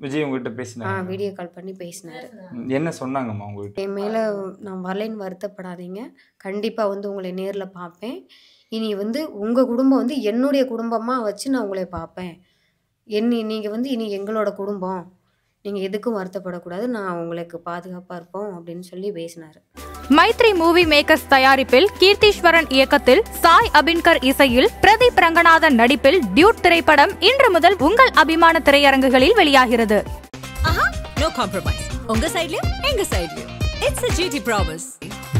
விஜய் உங்ககிட்ட பேசினாரு? Video call பண்ணி பேசினாரு. என்ன சொன்னாங்கம்மா உங்ககிட்ட? என் மேலே நான் வரலைன்னு வருத்தப்படாதீங்க, கண்டிப்பாக வந்து உங்களை நேரில் பார்ப்பேன். இனி வந்து உங்கள் குடும்பம் வந்து என்னுடைய குடும்பமாக வச்சு நான் உங்களை பார்ப்பேன். நீங்கள் வந்து இனி எங்களோட குடும்பம், நீங்கள் எதுக்கும் வருத்தப்படக்கூடாது, நான் உங்களுக்கு பாதுகாப்பாக இருப்போம் அப்படின்னு சொல்லி பேசினார். மைத்ரி மூவி மேக்கர்ஸ் தயாரிப்பில் கீர்த்தீஸ்வரன் இயக்கத்தில் சாய் அபின்கர் இசையில் பிரதீப் ரங்கநாதன் நடிப்பில் டியூட் திரைப்படம் இன்று முதல் உங்கள் அபிமான திரையரங்குகளில் வெளியாகிறது. No compromise. உங்க சைடுலயும் எங்க சைடுலயும். It's a GT promise.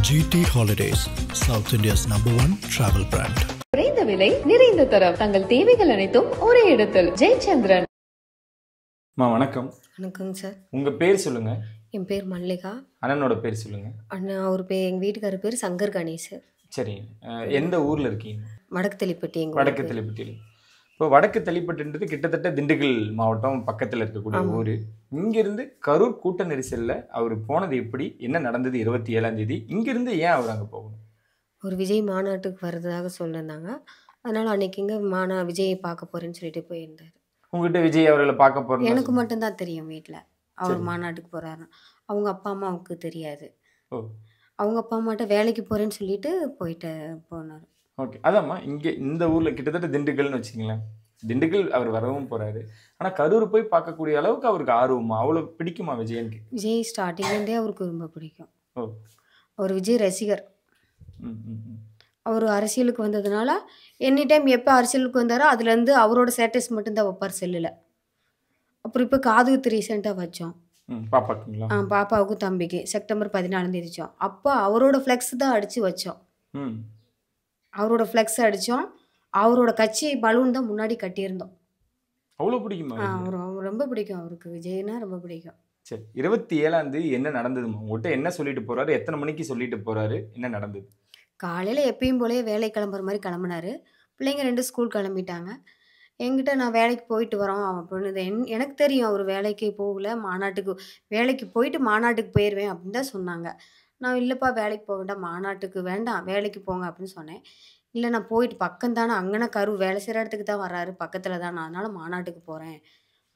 GT Holidays, South India's #1 travel brand. குறைந்த விலை நிறைந்த தரம், தங்கள் தேவைகள் அனைத்தும் ஒரே இடத்தில். ஜெயச்சந்திரன். வணக்கம். வணக்கங்க சார். உங்க பேர் சொல்லுங்க. என் பேர் மல்லிகா. அண்ணனோட பேர் சொல்லுங்க. அண்ணன் அவர் பேர், எங்கள் வீட்டுக்காரர் பேர் சங்கர் கணேஷ். சரி, எந்த ஊர்ல இருக்கீங்க? வடக்கு தெளிப்பட்டி. வடக்கு தெளிப்பட்டியில். இப்போ வடக்கு தெளிப்பட்டுன்றது கிட்டத்தட்ட திண்டுக்கல் மாவட்டம் பக்கத்தில் இருக்கக்கூடிய ஊர். இங்கிருந்து கரூர் கூட்ட நெரிசலில் அவர் போனது எப்படி, என்ன நடந்தது 27ஆம் தேதி? இங்கிருந்து ஏன் அவர் அங்கே போகணும்? ஒரு விஜய் மாநாட்டுக்கு வர்றதாக சொல்லியிருந்தாங்க. அதனால் அன்னைக்கு இங்கே விஜயை பார்க்க போகிறேன்னு சொல்லிட்டு போயிருந்தார். உங்ககிட்ட விஜய் அவர்களை பார்க்க போகிறேன் எனக்கு மட்டும்தான் தெரியும். வீட்டில் அவர் மாநாட்டுக்கு போகிறாரு, அவங்க அப்பா அம்மாவுக்கு தெரியாது. அவங்க அப்பா அம்மாட்ட வேலைக்கு போகிறேன்னு சொல்லிட்டு போனார். ஓகே, அதாம்மா இங்கே இந்த ஊரில் கிட்டத்தட்ட திண்டுக்கல்னு வச்சுங்களேன். திண்டுக்கல் அவர் வரவும் போகிறாரு, ஆனால் கரூர் போய் பார்க்கக்கூடிய அளவுக்கு அவருக்கு ஆர்வமா, அவ்வளோ பிடிக்குமா விஜயனுக்கு? விஜய் ஸ்டார்டிங்லேருந்தே அவருக்கு ரொம்ப பிடிக்கும். அவர் விஜய் ரசிகர். அவர் அரசியலுக்கு வந்ததுனால எனி டைம் எப்போ அரசியலுக்கு வந்தாரோ அதுலேருந்து அவரோட ஸ்டேட்டஸ் மட்டும்தான் வைப்பார் செல்லில். அப்புறம் இப்போ காதுகுத்து ரீசெண்டாக வச்சோம். பாப்பாக்குங்களா? பாப்பாவுக்கும் தம்பிக்கு செப்டம்பர் 14 வச்சோம். அப்போ அவரோட ஃப்ளெக்ஸ் தான் அடித்து வச்சோம். அவரோட ஃப்ளெக்ஸ் அடித்தோம். அவரோட கட்சி பலூன் தான் முன்னாடி கட்டியிருந்தோம். அவ்வளோ பிடிக்குமா? அவர் ரொம்ப பிடிக்கும், அவருக்கு விஜய்னா ரொம்ப பிடிக்கும். சரி, 27ஆம் தேதி என்ன நடந்ததுமா? உங்கள்கிட்ட என்ன சொல்லிட்டு போகிறாரு, எத்தனை மணிக்கு சொல்லிட்டு போகிறாரு, என்ன நடந்தது? காலையில் எப்பயும் போலே வேலை கிளம்புற மாதிரி கிளம்புனாரு. பிள்ளைங்க 2 ஸ்கூல் கிளம்பிட்டாங்க. என்கிட்ட நான் வேலைக்கு போயிட்டு வரோம் அப்படின்னு எனக்கு தெரியும். அவர் வேலைக்கு போகல, மாநாட்டுக்கு வேலைக்கு போயிட்டு மாநாட்டுக்கு போயிடுவேன் அப்படின்னு தான் சொன்னாங்க. நான் இல்லைப்பா வேலைக்கு போக வேண்டாம், மாநாட்டுக்கு வேண்டாம், வேலைக்கு போங்க அப்படின்னு சொன்னேன். இல்லை நான் போயிட்டு பக்கம் தானே, அங்கேனா கரூர் வேலை செய்கிற இடத்துக்கு தான் வர்றாரு, பக்கத்தில் தான், நான் அதனால் மாநாட்டுக்கு போகிறேன்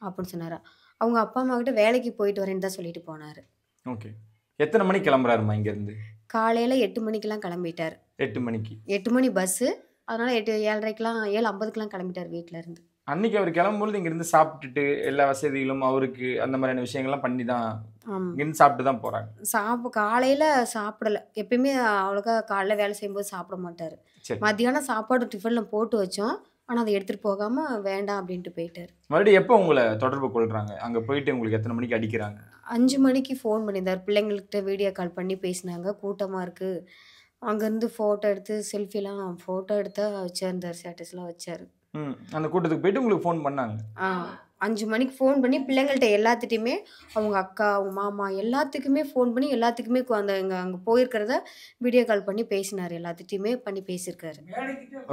அப்படின்னு சொன்னார். அவங்க அப்பா அம்மா கிட்ட வேலைக்கு போயிட்டு வரேன்னு தான் சொல்லிட்டு போனார். ஓகே, எத்தனை மணிக்கு கிளம்புறாருமா இங்கேருந்து? காலையில் 8 மணிக்கெலாம் கிளம்பிட்டார். 8 மணிக்கு? 8 மணி பஸ்ஸு, அதனால் 7:30க்கெலாம் 7:50க்கெலாம் கிளம்பிட்டார் வீட்டிலேருந்து. அன்னைக்கு அவர் கிளம்பும்போது இங்கேருந்து சாப்பிட்டுட்டு எல்லா வசதிகளும் அவருக்கு அந்த மாதிரியான விஷயங்கள்லாம் பண்ணி தான் இங்கேருந்து சாப்பிட்டு தான் போகிறாங்க. காலையில் சாப்பிடலை. எப்பயுமே அவ்வளோக்கா காலைல வேலை செய்யும்போது சாப்பிட மாட்டார். மத்தியானம் சாப்பாடு டிஃபனில் போட்டு வச்சோம், ஆனால் அதை எடுத்துகிட்டு போகாமல் வேண்டாம் அப்படின்ட்டு போயிட்டார். மறுபடியும் எப்போ உங்களை தொடர்பு கொள்கிறாங்க? அங்கே போயிட்டு உங்களுக்கு எத்தனை மணிக்கு அடிக்கிறாங்க? 5 மணிக்கு ஃபோன் பண்ணியிருந்தார். பிள்ளைங்கள்கிட்ட வீடியோ கால் பண்ணி பேசினாங்க. கூட்டமாக இருக்குது, அங்கேருந்து ஃபோட்டோ எடுத்து செல்ஃபிலாம் ஃபோட்டோ எடுத்தா வச்சிருந்தார், ஸ்டேட்டஸ்லாம் வச்சார். அந்த கூட்டத்துக்கு போயிட்டு உங்களுக்கு ஃபோன் பண்ணாங்க? 5 மணிக்கு ஃபோன் பண்ணி பிள்ளைங்கள்ட்ட எல்லாத்துட்டையுமே, அவங்க அக்கா, அவங்க மாமா எல்லாத்துக்குமே ஃபோன் பண்ணி எல்லாத்துக்குமே அந்த அங்கே போயிருக்கிறத வீடியோ கால் பண்ணி பேசினார். எல்லாத்துட்டையுமே பண்ணி பேசியிருக்காரு.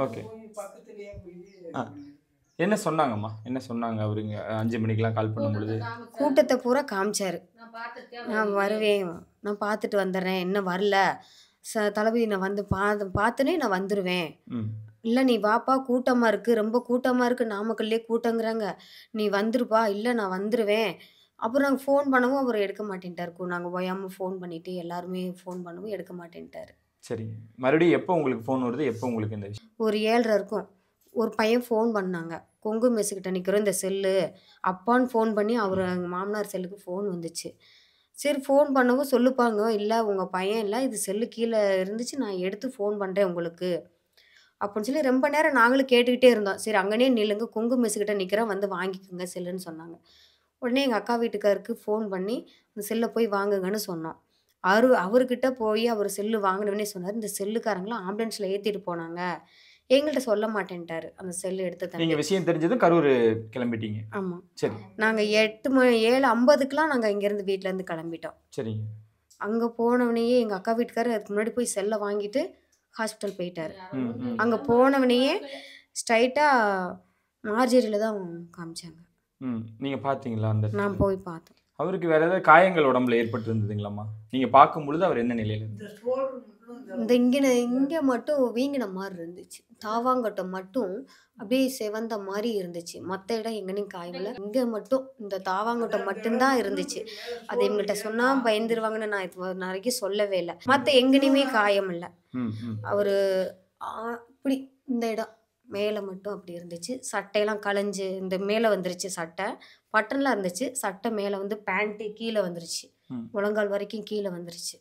ஓகே, என்ன சொன்னாங்கம்மா, என்ன சொன்னாங்க அவருங்க 5 மணிக்கெலாம் கால் பண்ணும்பொழுது? கூட்டத்தை பூரா காமிச்சார். நான் வருவேன், நான் பார்த்துட்டு வந்துடுறேன், இன்னும் வரல தளபதி, நான் வந்து பார்த்துனே நான் வந்துடுவேன். இல்லை நீ வாப்பா, கூட்டமாக இருக்குது, ரொம்ப கூட்டமாக இருக்குது, நாமக்கல்லே கூட்டங்கிறாங்க, நீ வந்துருப்பா. இல்லை நான் வந்துடுவேன். அப்புறம் நாங்கள் ஃபோன் பண்ணவும் அவர் எடுக்க மாட்டேன்ட்டார். நாங்கள் ஓயாமல் ஃபோன் பண்ணிவிட்டு எல்லாருமே ஃபோன் பண்ணவும் எடுக்க மாட்டேன்ட்டார். சரி, மறுபடியும் எப்போ உங்களுக்கு ஃபோன் வருது, எப்போ உங்களுக்கு இந்த விஷயம்? ஒரு 7:30 இருக்கும். ஒரு பையன் ஃபோன் பண்ணாங்க, கொங்கு மெஸ்ஸுக்கிட்ட நிற்கிறோம், இந்த செல்லு அப்பான்னு ஃபோன் பண்ணி அவர் எங்கள் மாமனார் செல்லுக்கு ஃபோன் வந்துச்சு. சரி ஃபோன் பண்ணவும் சொல்லுப்பாங்க, இல்லை உங்கள் பையன் இல்லை, இது செல்லு கீழே இருந்துச்சு, நான் எடுத்து ஃபோன் பண்ணுறேன் உங்களுக்கு அப்படின்னு சொல்லி ரொம்ப நேரம் நாங்களும் கேட்டுக்கிட்டே இருந்தோம். சரி அங்கனே நில்லுங்க, கொங்கு மெஸ்ஸுக்கிட்ட நிற்கிறேன், வந்து வாங்கிக்கோங்க செல்லுன்னு சொன்னாங்க. உடனே எங்கள் அக்கா வீட்டுக்காருக்கு ஃபோன் பண்ணி அந்த செல்லை போய் வாங்குங்கன்னு சொன்னோம். அவர்கிட்ட போய் அவர் செல்லு வாங்கினவனே சொன்னார், இந்த செல்லுக்காரங்களாம் ஆம்புலன்ஸில் ஏற்றிட்டு போனாங்க, எங்கள்கிட்ட சொல்ல மாட்டேன்ட்டார். அந்த செல்லு எடுத்து நீங்கள் விஷயம் தெரிஞ்சதும் கரூர் கிளம்பிட்டீங்க? ஆமாம். சரி, நாங்கள் 7:50க்கெலாம் நாங்கள் இங்கேருந்து வீட்டிலேருந்து கிளம்பிட்டோம். சரிங்க. அங்கே போனவனையே எங்கள் அக்கா வீட்டுக்காரர் அதுக்கு முன்னாடி போய் செல்லை வாங்கிட்டு ஹாஸ்பிட்டல் போயிட்டார். அங்கே போனவனையே ஸ்ட்ரைட்டாக மார்ஜரியில் தான் காமிச்சாங்க. நீங்கள் பார்த்தீங்களா? நான் போய் பார்த்தேன். அவருக்கு வேற ஏதாவது காயங்கள் உடம்புல ஏற்பட்டு இருந்ததுங்களாம்மா? நீங்கள் பார்க்கும் பொழுது அவர் என்ன நிலையில் இருந்தார்? இங்கே மட்டும் வீங்கின மாதிரி இருந்துச்சு, தாவாங்கட்டம் மட்டும் அப்படியே செவந்த மாதிரி இருந்துச்சு. மற்ற இடம் எங்கேயும் காயவில்லை. இங்கே மட்டும் இந்த தாவாங்கட்டம் மட்டும்தான் இருந்துச்சு. அது எங்கள்கிட்ட சொன்னால் பயந்துருவாங்கன்னு நான் இது வரைக்கும் சொல்லவே இல்லை. மற்ற எங்கேயுமே காயம் இல்லை. அவர் இப்படி இந்த இடம் மேலே மட்டும் அப்படி இருந்துச்சு. சட்டையெல்லாம் களைஞ்சு இந்த மேலே வந்துருச்சு. சட்டை பட்டன்லாம் இருந்துச்சு. சட்டை மேலே வந்து பேண்ட்டு கீழே வந்துருச்சு. முழங்கால் வரைக்கும் கீழே வந்துருச்சு.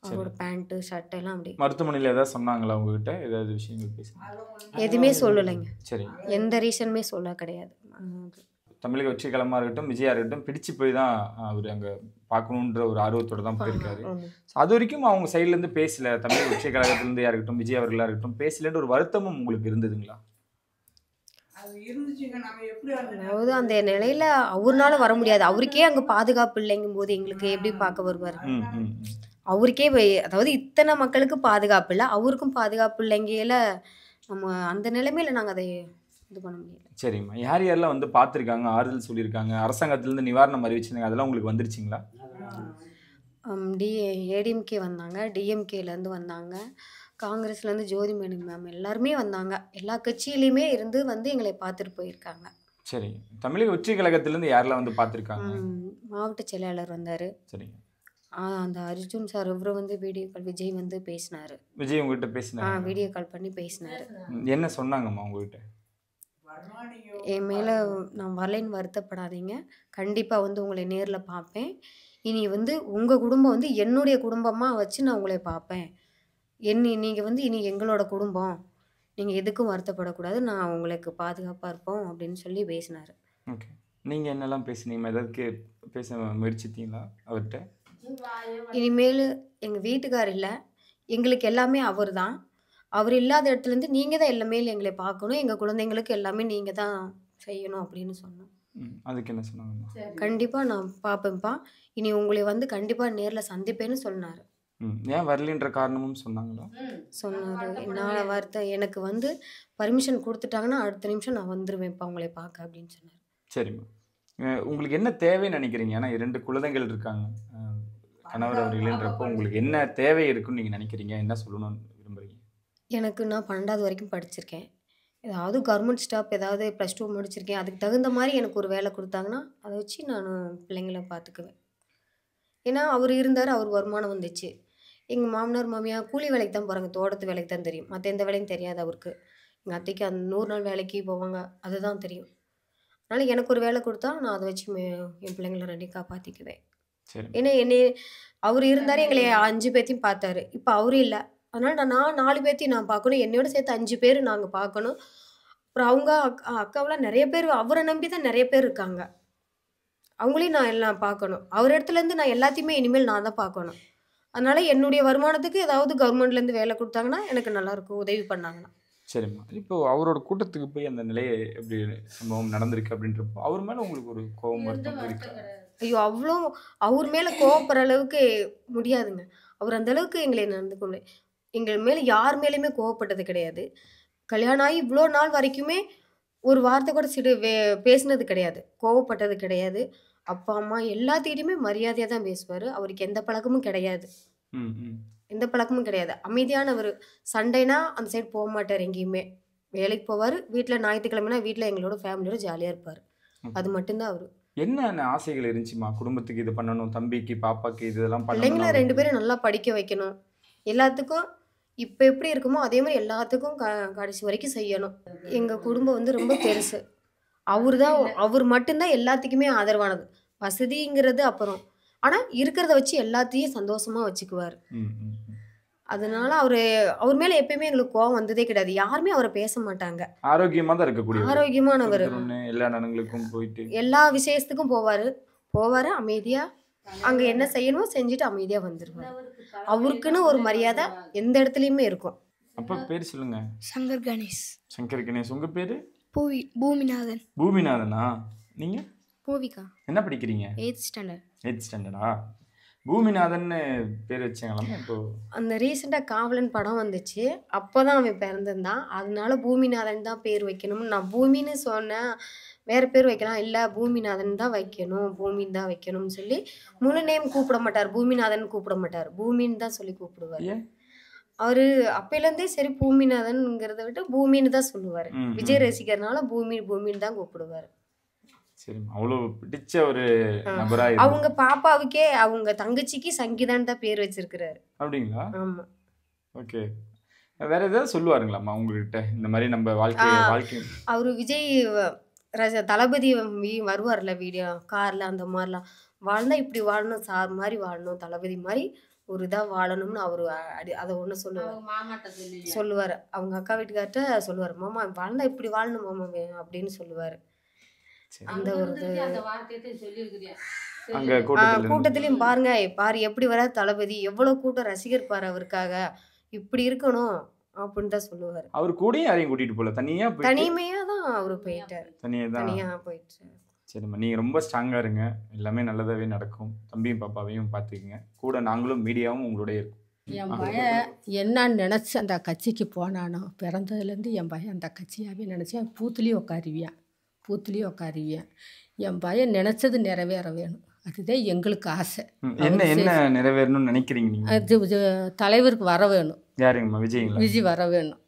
அவரோட பேண்ட்டு சட்டையெல்லாம் அப்படி. மருத்துவமனையில் ஏதாவது சொன்னாங்களா உங்ககிட்ட? ஏதாவது விஷயங்கள் பேசுனாங்க? எதுவுமே சொல்லலைங்க. சரி, எந்த ரீசனுமே சொல்ல கிடையாது. தமிழக வெற்றி களமாக இருக்கட்டும், விஜயா இருக்கட்டும், பிடிச்சு போய் தான் அவர் அங்கே பார்க்கணுன்ற ஒரு ஆர்வத்தோடு தான் போயிருக்காரு. அது வரைக்கும் அவங்க சைட்லேருந்து பேசல, தமிழக வெற்றி கழகத்திலேருந்து யாருக்கட்டும், விஜய் அவர்களாக இருக்கட்டும் பேசலன்ற ஒரு வருத்தமும் உங்களுக்கு இருந்ததுங்களா? அதாவது அந்த நிலையில அவர்னால வர முடியாது. அவருக்கே அங்கே பாதுகாப்பு இல்லைங்கும் போது எங்களுக்கு எப்படி பார்க்க வருவார்? அவருக்கே அதாவது இத்தனை மக்களுக்கு பாதுகாப்பு இல்லை, அவருக்கும் பாதுகாப்பு இல்லைங்கையில நம்ம அந்த நிலைமையில நாங்கள் அதை இது பண்ண முடியல. சரிம்மா, யார் யாரெல்லாம் வந்து பார்த்துருக்காங்க, ஆறுதல் சொல்லியிருக்காங்க, அரசாங்கத்திலேருந்து நிவாரணம் அறிவிச்சிருந்தாங்க, அதெல்லாம் உங்களுக்கு வந்துருச்சிங்களா? ஏடிஎம்கே வந்தாங்க, டிஎம்கேலேருந்து வந்தாங்க, காங்கிரஸ்லேருந்து ஜோதி மேம் எல்லாருமே வந்தாங்க. எல்லா கட்சியிலையுமே இருந்து வந்து எங்களை பார்த்துட்டு போயிருக்காங்க. சரி, தமிழக வெற்றி கழகத்திலேருந்து யாரெல்லாம் வந்து பார்த்துருக்காங்க? மாவட்ட செயலாளர் வந்தார். சரிங்க. அந்த அர்ஜுன் சார் இவரு வந்து வீடியோ கால் விஜய் வந்து பேசினார். விஜய் உங்ககிட்ட பேசினார்? வீடியோ கால் பண்ணி பேசினார். என்ன சொன்னாங்கம்மா உங்ககிட்ட? என் மேலே நான் வரலைன்னு வருத்தப்படாதீங்க, கண்டிப்பாக வந்து உங்களை நேரில் பார்ப்பேன். இனி வந்து உங்கள் குடும்பம் வந்து என்னுடைய குடும்பமாக வச்சு நான் உங்களை பார்ப்பேன். நீங்கள் வந்து இனி எங்களோட குடும்பம், நீங்கள் எதுக்கும் வருத்தப்படக்கூடாது, நான் உங்களுக்கு பாதுகாப்பாக இருப்போம் அப்படின்னு சொல்லி பேசினார். ஓகே, நீங்கள் என்னெல்லாம் பேசுனீங்க? ஏதாவது பேச முயற்சித்தீங்களா அவர்கிட்ட? இனிமேல் எங்கள் வீட்டுக்கார் இல்லை, எங்களுக்கு எல்லாமே அவர் தான். அவர் இல்லாத இடத்துலேருந்து நீங்கள் தான் எல்லாமே எங்களை பார்க்கணும், எங்கள் குழந்தைங்களுக்கு எல்லாமே நீங்கள் தான் செய்யணும் அப்படின்னு சொன்னோம். அதுக்கு என்ன சொன்னாங்க? கண்டிப்பாக நான் பார்ப்பேன்ப்பா, இனி உங்களை வந்து கண்டிப்பாக நேரில் சந்திப்பேன்னு சொன்னார். ஏன் வரலன்ற காரணமும் சொன்னாங்களா? சொன்னார். என்னால் வருத்தம், எனக்கு வந்து பர்மிஷன் கொடுத்துட்டாங்கன்னா அடுத்த நிமிஷம் நான் வந்துடுவேன்ப்பா உங்களை பார்க்க அப்படின்னு சொன்னார். சரிம்மா, உங்களுக்கு என்ன தேவைன்னு நினைக்கிறீங்க? ஏன்னா 2 குழந்தைகள் இருக்காங்க, கணவர் அவர்கள்ன்றப்போ உங்களுக்கு என்ன தேவை இருக்குன்னு நீங்கள் நினைக்கிறீங்க? என்ன சொல்லணும்னு விரும்புகிறீங்க? எனக்கு நான் 12வது வரைக்கும் படிச்சிருக்கேன். ஏதாவது கவர்மெண்ட் ஸ்டாப் ஏதாவது +2 முடிச்சிருக்கேன். அதுக்கு தகுந்த மாதிரி எனக்கு ஒரு வேலை கொடுத்தாங்கன்னா அதை வச்சு நான் பிள்ளைங்கள பார்த்துக்குவேன். ஏன்னா அவர் இருந்தார், அவர் வருமானம் வந்துச்சு. எங்கள் மாமனார் மாமியார் கூலி வேலைக்கு தான் போகிறாங்க, தோட்டத்து வேலைக்கு தான் தெரியும், மற்ற எந்த வேலையும் தெரியாது அவருக்கு. எங்கள் அத்தைக்கு அந்த 100 நாள் வேலைக்கு போவாங்க, அதுதான் தெரியும். அதனால் எனக்கு ஒரு வேலை கொடுத்தா நான் அதை வச்சு என் பிள்ளைங்களை 2 காப்பாற்றிக்குவேன். ஏன்னா அவர் இருந்தார், எங்களை 5 பேர்த்தையும் பார்த்தாரு. இப்போ அவரும் இல்லை, அதனால் நான் 4 பேர்த்தையும் நான் பார்க்கணும், என்னோட சேர்த்து 5 பேர் நாங்கள் பார்க்கணும். அப்புறம் அவங்க அக்காவெல்லாம் நிறைய பேர் அவரை நம்பி தான் நிறைய பேர் இருக்காங்க, அவங்களையும் நான் எல்லாம் பார்க்கணும். அவர் இடத்துலேருந்து நான் எல்லாத்தையுமே இனிமேல் நான் தான் பார்க்கணும். அதனால் என்னுடைய வருமானத்துக்கு ஏதாவது கவர்மெண்ட்லேருந்து வேலை கொடுத்தாங்கன்னா எனக்கு நல்லாயிருக்கும், உதவி பண்ணாங்கன்னா. சரிம்மா, இப்போ அவரோட கூட்டத்துக்கு போய் அந்த நிலையை எப்படி சம்பவம் நடந்திருக்கு அப்படின்றப்போ அவர் மேலே உங்களுக்கு ஒரு கோபம் வருத்தம் இருக்கு? ஐயோ, அவ்வளோ அவர் மேலே கோவப்படுற அளவுக்கு முடியாதுங்க. அவர் அந்த அளவுக்கு எங்களை நடந்துக்க முடியாது. எங்கள் மேலே யார் மேலேயுமே கோவப்பட்டது கிடையாது. கல்யாணம் ஆகி இவ்வளோ நாள் வரைக்குமே ஒரு வார்த்தை கூட பேசினது கிடையாது, கோவப்பட்டது கிடையாது. அப்பா அம்மா எல்லாத்துக்கிட்டையுமே மரியாதையாக தான் பேசுவார். அவருக்கு எந்த பழக்கமும் கிடையாது, எந்த பழக்கமும் கிடையாது. அமைதியானவர். சண்டைனா அந்த சைடு போக மாட்டார், எங்கேயுமே வேலைக்கு போவார். வீட்டில் ஞாயிற்றுக்கிழமைனா வீட்டில் எங்களோட ஃபேமிலியோட ஜாலியாக இருப்பார். அது மட்டும்தான் அவர். என்ன ஆசைகள் இருந்துச்சுமா? குடும்பத்துக்கு இது பண்ணணும், தம்பிக்கு பாப்பாக்கு இதெல்லாம் பிள்ளைங்களை 2 பேரும் நல்லா படிக்க வைக்கணும், எல்லாத்துக்கும் இப்போ எப்படி இருக்குமோ அதே மாதிரி எல்லாத்துக்கும் கடைசி வரைக்கும் செய்யணும். எங்கள் குடும்பம் வந்து ரொம்ப பெருசு. அவர் மட்டும்தான் எல்லாத்துக்குமே ஆதரவானது. வசதிங்கிறது அப்புறம், ஆனால் இருக்கிறத வச்சு எல்லாத்தையும் சந்தோஷமாக வச்சுக்குவார். அதனால அவர் மேலே எப்பயுமே எங்களுக்கு கோவம் வந்ததே கிடையாது. யாருமே அவரை பேச மாட்டாங்க. ஆரோக்கியமாக தான் இருக்கக்கூடிய ஆரோக்கியமானவர். எல்லா இடங்களுக்கும் போயிட்டு எல்லா விசேஷத்துக்கும் போவார் அமைதியாக. அங்கே என்ன செய்யணுமோ செஞ்சுட்டு அமைதியாக வந்துடுவார். அவருக்குன்னு ஒரு மரியாதை எந்த இடத்துலையுமே இருக்கும். அப்போ பேர் சொல்லுங்க. சங்கர் கணேஷ். சங்கர் கணேஷ். உங்கள் பேர்? பூமிநாதன். பூமிநாதனா? நீங்கள்? பூவிகா. என்ன படிக்கிறீங்க? 8th standard. 8th standard-ஆ? பூமிநாதன் பேர் வச்சாங்களாமா? இப்போ அந்த ரீசெண்டாக காவலன் படம் வந்துச்சு, அப்போ தான் அவன் பிறந்திருந்தான். அதனால பூமிநாதன் தான் பேர் வைக்கணும்னு நான் பூமின்னு சொன்னேன். வேறு பேர் வைக்கலாம், இல்லை பூமிநாதன் தான் வைக்கணும், பூமின்னு தான் வைக்கணும்னு சொல்லி முழு நேம் கூப்பிட மாட்டார், பூமிநாதன் கூப்பிட மாட்டார், பூமின்னு தான் சொல்லி கூப்பிடுவார். அவரு அப்பையிலேருந்தே சரி பூமிநாதன்ங்கிறத விட்டு பூமின்னு தான் சொல்லுவார். விஜய் ரசிகர்னால பூமின்னு தான் கூப்பிடுவார். சரி, அவ்வளோ பிடிச்ச ஒரு நபரா அவங்க பாப்பாவுக்கே அவங்க தங்கச்சிக்கு சங்கீதான் தான் பேர் வச்சிருக்கிறாரு. அப்படிங்களா? ஆமா. ஓகே. வேற ஏதாவது சொல்லுவாருங்களாம்மா உங்ககிட்ட இந்த மாதிரி நம்ம வாழ்க்கை அவரு விஜய் தளபதி வருவார்ல வீடியோ கார்ல அந்த மாதிரிலாம் வாழ்ந்தா இப்படி வாழணும், சார் மாதிரி வாழணும், தளபதி மாதிரி ஒரு இதாக வாழணும்னு அவரு அதை ஒன்று சொல்லுவார். அவங்க அக்கா வீட்டுக்கார்ட்ட சொல்லுவார், மாமா வாழ்ந்தா இப்படி வாழணும் மாமா அப்படின்னு சொல்லுவார். அந்த ஒரு கூட்டத்திலையும் பாருங்க பாரு எப்படி வர தளபதி, எவ்வளவு கூட்டம் ரசிகர் பாரு அவருக்காக, இப்படி இருக்கணும் அப்படின்னு தான் சொல்லுவாரு. அவர் கூட யாரையும் கூட்டிட்டு போல, தனிமையா தான் அவரு போயிட்டாரு. தனியா போயிட்டு. சரிம்மா, நீங்கள் ரொம்ப ஸ்ட்ராங்காக இருங்க, எல்லாமே நல்லதாகவே நடக்கும். தம்பியும் பாப்பாவையும் பார்த்துக்குங்க, கூட நாங்களும் மீடியாவும் உங்களோடய இருக்கும். என் பையன் என்னன்னு நினச்சி அந்த கட்சிக்கு போனானோ, பிறந்ததுலேருந்து என் பையன் அந்த கட்சியாகவே நினச்சேன். பூத்துலேயும் உட்காருவேன். என் பையன் நினச்சது நிறைவேற வேணும், அதுதான் எங்களுக்கு ஆசை. என்ன நிறைவேறணும்னு நினைக்கிறீங்க நீங்கள்? அது தலைவருக்கு வர வேணும். யாருங்கம்மா? விஜய் வர வேணும்.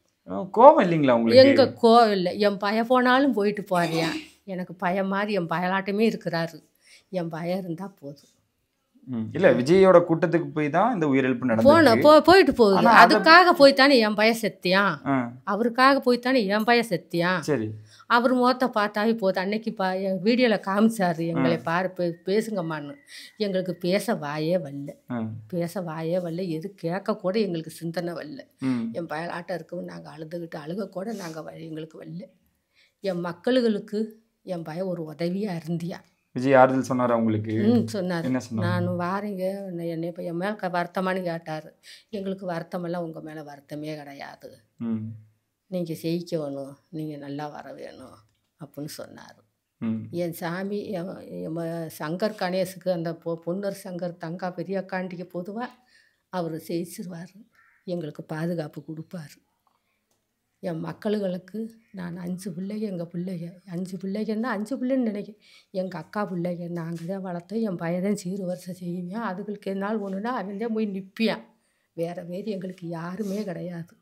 கோவம் இல்லைங்களா உங்களுக்கு? எங்க கோவம் இல்லை. என் பையன் போனாலும் போயிட்டு போறியா, எனக்கு பையன் மாதிரி என் பயலாட்டமே இருக்கிறாரு, என் பையன் இருந்தால் போதும். இல்லை, விஜயோட கூட்டத்துக்கு போய் தான் இந்த உயிரிழப்பு நடந்து போயிட்டு போகுது. அதுக்காக போய்த்தானே என் பையன் செத்தியான், அவருக்காக போய்த்தானே என் பையன் செத்தியான். சரி, அவர் முகத்தை பார்த்தாவே போதும். அன்னைக்கு வீடியோவில் காமிச்சாரு எங்களை பாரு பேசுங்கம்மான்னு. எங்களுக்கு பேச வாயே வரல, எது கேட்க கூட எங்களுக்கு சிந்தனை வரல. என் பயலாட்டம் இருக்கவும் நாங்கள் அழுக கூட எங்களுக்கு வரல. என் மக்களுக்கு என் பையன் ஒரு உதவியாக இருந்தியா. விஜய் ஆறுதல் சொன்னார் அவங்களுக்கு? சொன்னார். நான் வாரீங்க என்னை இப்போ என் மேலே வருத்தமானு கேட்டார். எங்களுக்கு வருத்தமெல்லாம் உங்கள் மேலே வருத்தமே கிடையாது, நீங்கள் ஜெயிக்கணும், நீங்கள் நல்லா வர வேணும் அப்படின்னு சொன்னார். என் சாமி சங்கர் கணேசுக்கு அந்த பொன்னர் சங்கர் தங்கா பெரியக்காண்டிக்கு பொதுவாக அவர் ஜெயிச்சிருவார், எங்களுக்கு பாதுகாப்பு கொடுப்பார். என் மக்களுக்கு நான் 5 பிள்ளைங்க, எங்கள் பிள்ளைங்க 5 பிள்ளைங்கன்னா 5 பிள்ளைன்னு நினைக்கிறேன். எங்கள் அக்கா பிள்ளைங்க நாங்கள் தான் வளர்த்தோம். என் பையன் சீர் வருஷம் செய்வேன். அதுகளுக்கு என்னால் ஒன்றுனா அவன் தான் போய் நிற்பியான். வேறு எங்களுக்கு யாருமே கிடையாது,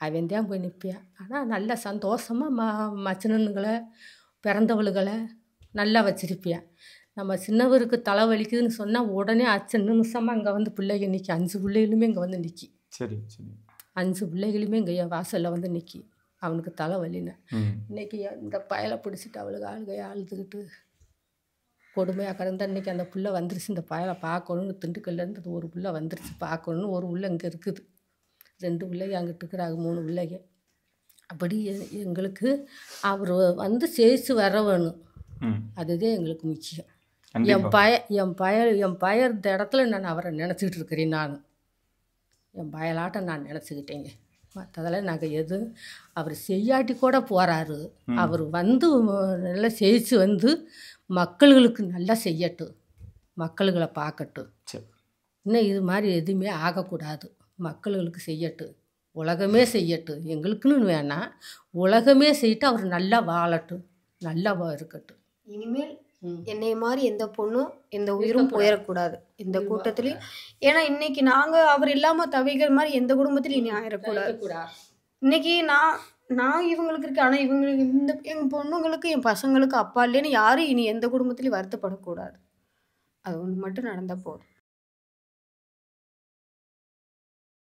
அவன் தான் போய் நிற்பியான். ஆனால் நல்ல சந்தோஷமாக மச்சினனுங்களை பிறந்தவளுகளை நல்லா வச்சிருப்பியான். நம்ம சின்னவருக்கு தலை வலிக்குதுன்னு சொன்னால் உடனே 5 நிமிஷமாக அங்கே வந்து பிள்ளைங்க நிற்கி, 5 பிள்ளைகளுமே இங்கே வந்து நிற்கி. சரி சரி, 5 பிள்ளைகளுமே இங்கே என் வாசலில் வந்து நிற்கி. அவனுக்கு தலை வலின்னு இன்றைக்கி இந்த பயலை பிடிச்சிட்டு அவளுக்கு அழுதுகிட்டு கொடுமையாக கிடந்தா. இன்றைக்கி அந்த புள்ள வந்துருச்சு, இந்த பயலை பார்க்கணுன்னு திண்டுக்கல்லேருந்து ஒரு புள்ள வந்துருச்சு பார்க்கணுன்னு. ஒரு புள்ள இங்கே இருக்குது, 2 பிள்ளைங்க அங்கிட்டு இருக்கிறாங்க, 3 பிள்ளைங்க. அப்படி எங்களுக்கு அவர் வந்து ஜெயிச்சு வர வேணும், அதுதான் எங்களுக்கு முக்கியம். என் பையன் இந்த இடத்துல நான் அவரை நினச்சிக்கிட்டு இருக்கிறேன். என் பயலாட்டம் நான் நினச்சிக்கிட்டேங்க. மற்றதெல்லாம் நாங்கள் எதுவும் அவர் செய்யாட்டி கூட போகிறாரு. அவர் வந்து நல்லா ஜெயிச்சு வந்து மக்களுக்கு நல்லா செய்யட்டும், மக்களுகளை பார்க்கட்டும். இன்னும் இது மாதிரி எதுவுமே ஆகக்கூடாது, மக்களுக்கு செய்யட்டும், உலகமே செய்யட்டும். எங்களுக்குன்னு வேணாம், உலகமே செய்யிட்டு அவர் நல்லா வாழட்டும், நல்லா இருக்கட்டும். இனிமேல் என்னை மாதிரி எந்த பொண்ணும் எந்த உயிரும் போயிடக்கூடாது இந்த கூட்டத்துலேயும். ஏன்னா இன்னைக்கு நாங்கள் அவர் இல்லாமல் தவிக்கிற மாதிரி எந்த குடும்பத்திலையும் இனி ஆயிடக்கூடாது. இன்னைக்கு நான் இவங்களுக்கு இருக்கேன், ஆனால் இவங்களுக்கு எங்கள் பொண்ணுங்களுக்கு என் பசங்களுக்கு அப்பா இல்லைன்னு யாரும் இனி எந்த குடும்பத்திலையும் வருத்தப்படக்கூடாது. அது ஒன்று மட்டும் நடந்தால் போதும்.